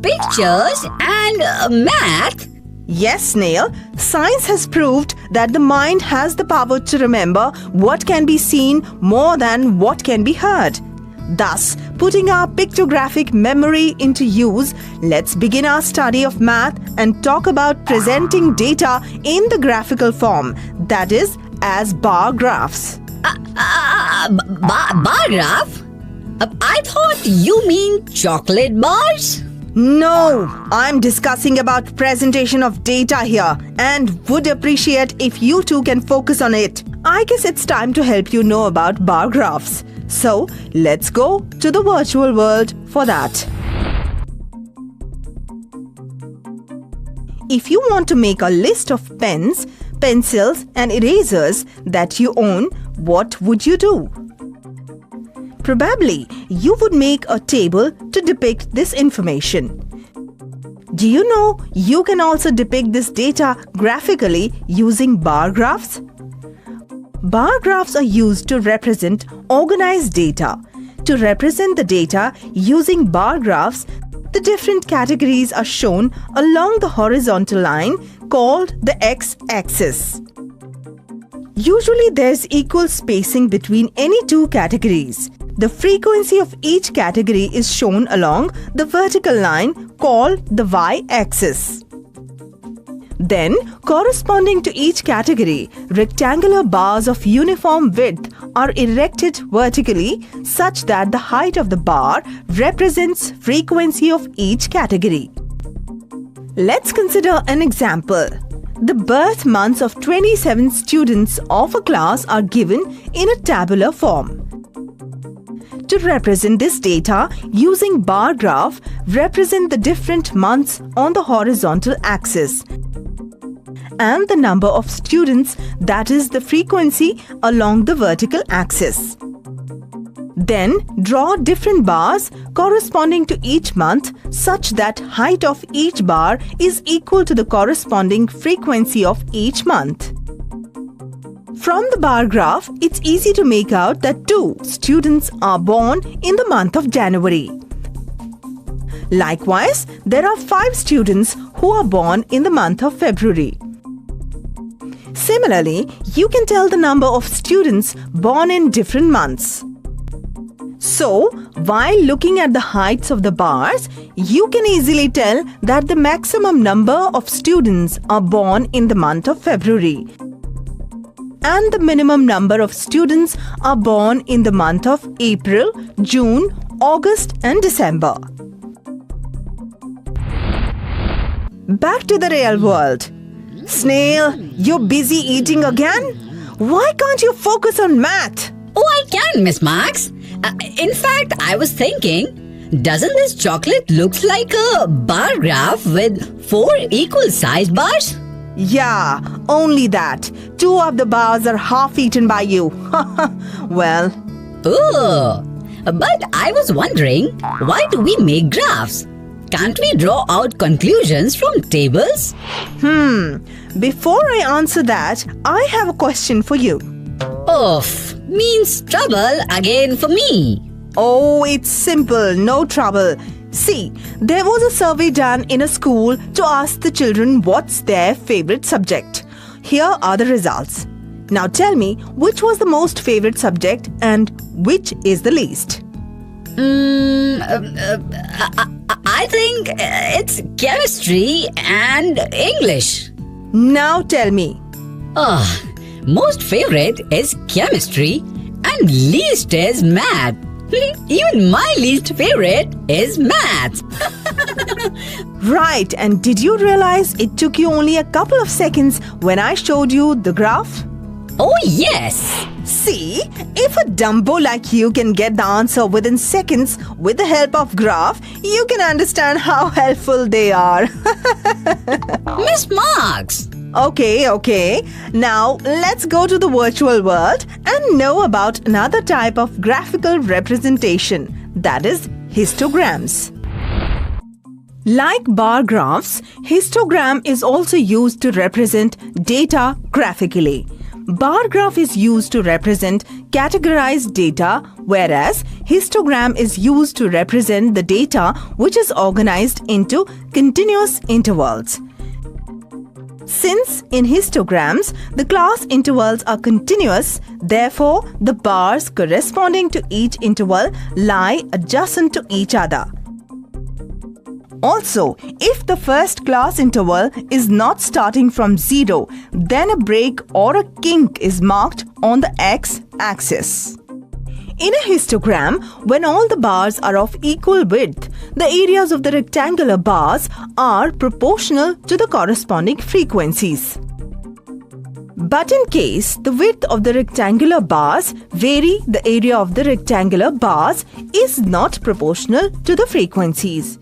pictures and math? Yes, Snail. Science has proved that the mind has the power to remember what can be seen more than what can be heard. Thus, putting our pictographic memory into use, let's begin our study of math and talk about presenting data in the graphical form, that is, as bar graphs. Bar graph? I thought you mean chocolate bars? No, I'm discussing about presentation of data here and would appreciate if you two can focus on it. I guess it's time to help you know about bar graphs. So, let's go to the virtual world for that. If you want to make a list of pens, pencils and erasers that you own, what would you do? Probably, you would make a table to depict this information. Do you know you can also depict this data graphically using bar graphs? Bar graphs are used to represent organized data. To represent the data using bar graphs, the different categories are shown along the horizontal line called the x-axis. Usually there's equal spacing between any two categories. The frequency of each category is shown along the vertical line called the y-axis. Then, corresponding to each category, rectangular bars of uniform width are erected vertically such that the height of the bar represents frequency of each category. Let's consider an example. The birth months of 27 students of a class are given in a tabular form. To represent this data, using bar graph, represent the different months on the horizontal axis and the number of students, that is the frequency, along the vertical axis. Then draw different bars corresponding to each month such that height of each bar is equal to the corresponding frequency of each month. From the bar graph, it's easy to make out that 2 students are born in the month of January. Likewise, there are 5 students who are born in the month of February. Similarly, you can tell the number of students born in different months. So, while looking at the heights of the bars, you can easily tell that the maximum number of students are born in the month of February, and the minimum number of students are born in the month of April, June, August and December. Back to the real world. Snail, you're busy eating again? Why can't you focus on math? Oh, I can, Miss Marks. In fact, I was thinking, doesn't this chocolate looks like a bar graph with 4 equal sized bars? Yeah, only that. 2 of the bars are half eaten by you. Well. Oh, but I was wondering, why do we make graphs? Can't we draw out conclusions from tables? Before I answer that, I have a question for you. Oof, means trouble again for me. Oh, it's simple, no trouble. See, there was a survey done in a school to ask the children what's their favorite subject. Here are the results. Now tell me, which was the most favorite subject and which is the least? I think it's chemistry and English. Now tell me. Most favorite is chemistry and least is math. Even my least favorite is math. Right, and did you realize it took you only a couple of seconds when I showed you the graph? Oh yes. See, if a Dumbo like you can get the answer within seconds with the help of graph, you can understand how helpful they are. Miss Marks. Okay. Now, let's go to the virtual world and know about another type of graphical representation, that is histograms. Like bar graphs, histogram is also used to represent data graphically. Bar graph is used to represent categorized data, whereas histogram is used to represent the data which is organized into continuous intervals. Since in histograms, the class intervals are continuous, therefore the bars corresponding to each interval lie adjacent to each other. Also, if the first class interval is not starting from 0, then a break or a kink is marked on the x-axis. In a histogram, when all the bars are of equal width, the areas of the rectangular bars are proportional to the corresponding frequencies. But in case the width of the rectangular bars vary, the area of the rectangular bars is not proportional to the frequencies.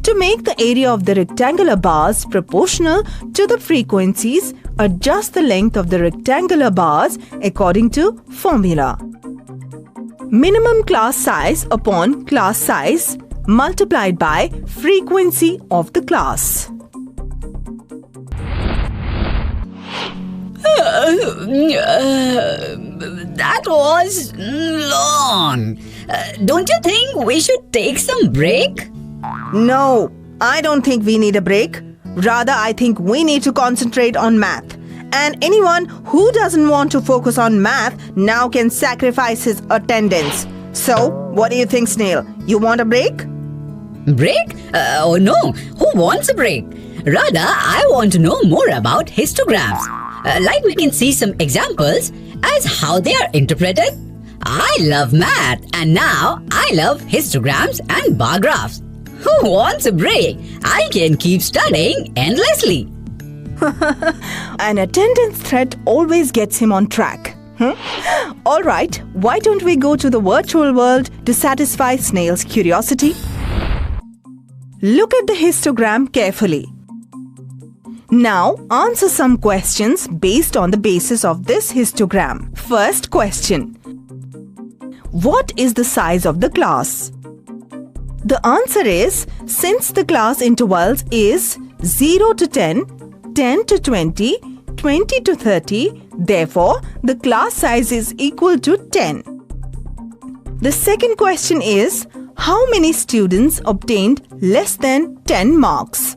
To make the area of the rectangular bars proportional to the frequencies, adjust the length of the rectangular bars according to formula. Minimum class size upon class size multiplied by frequency of the class. That was long. Don't you think we should take some break? No, I don't think we need a break. Rather, I think we need to concentrate on math. And anyone who doesn't want to focus on math now can sacrifice his attendance. So, what do you think, Snail? You want a break? Break? Oh no, who wants a break? Rather, I want to know more about histograms. Like we can see some examples as how they are interpreted. I love math and now I love histograms and bar graphs. Who wants a break? I can keep studying endlessly. An attendance threat always gets him on track. Alright, why don't we go to the virtual world to satisfy Snail's curiosity? Look at the histogram carefully. Now, answer some questions based on the basis of this histogram. First question. What is the size of the class? The answer is, since the class intervals is 0 to 10, 10 to 20, 20 to 30, therefore, the class size is equal to 10. The second question is, how many students obtained less than 10 marks?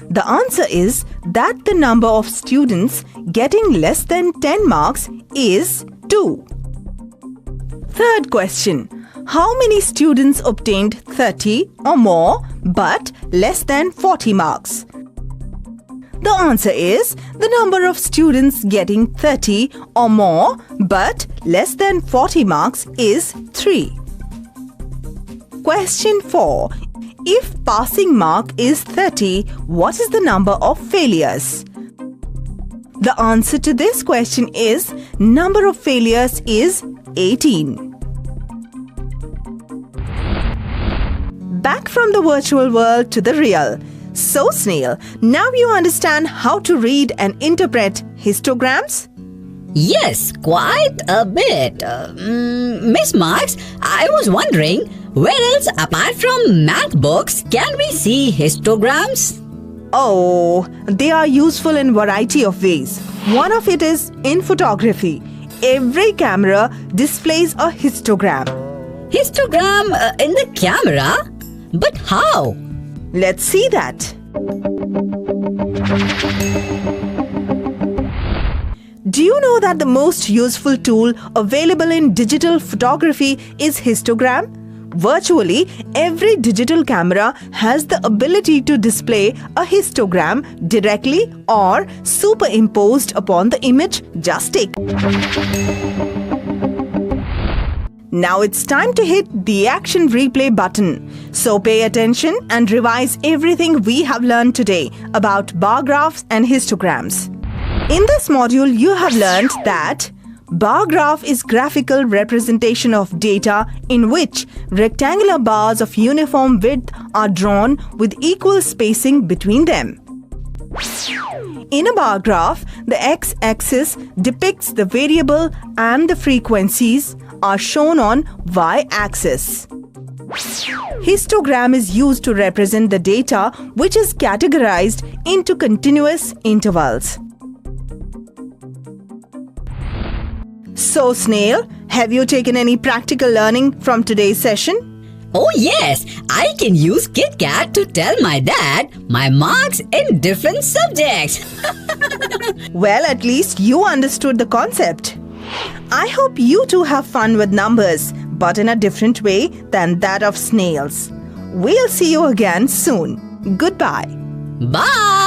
The answer is that the number of students getting less than 10 marks is 2. Third question. How many students obtained 30 or more but less than 40 marks? The answer is the number of students getting 30 or more but less than 40 marks is 3. Question 4. If passing mark is 30, what is the number of failures? The answer to this question is number of failures is 18. Back from the virtual world to the real. So, Snail, now you understand how to read and interpret histograms? Yes, quite a bit. Miss Marks, I was wondering, where else apart from math books can we see histograms? Oh, they are useful in variety of ways. One of it is in photography. Every camera displays a histogram. Histogram in the camera? But how? Let's see that. Do you know that the most useful tool available in digital photography is histogram? Virtually every digital camera has the ability to display a histogram directly or superimposed upon the image just taken. Now it's time to hit the action replay button. So pay attention and revise everything we have learned today about bar graphs and histograms. In this module, you have learned that bar graph is graphical representation of data in which rectangular bars of uniform width are drawn with equal spacing between them. In a bar graph, the x-axis depicts the variable and the frequencies are shown on y-axis. Histogram is used to represent the data which is categorized into continuous intervals. So, Snail, have you taken any practical learning from today's session? Oh yes, I can use KitKat to tell my dad my marks in different subjects. Well, at least you understood the concept. I hope you too have fun with numbers, but in a different way than that of snails. We'll see you again soon. Goodbye. Bye.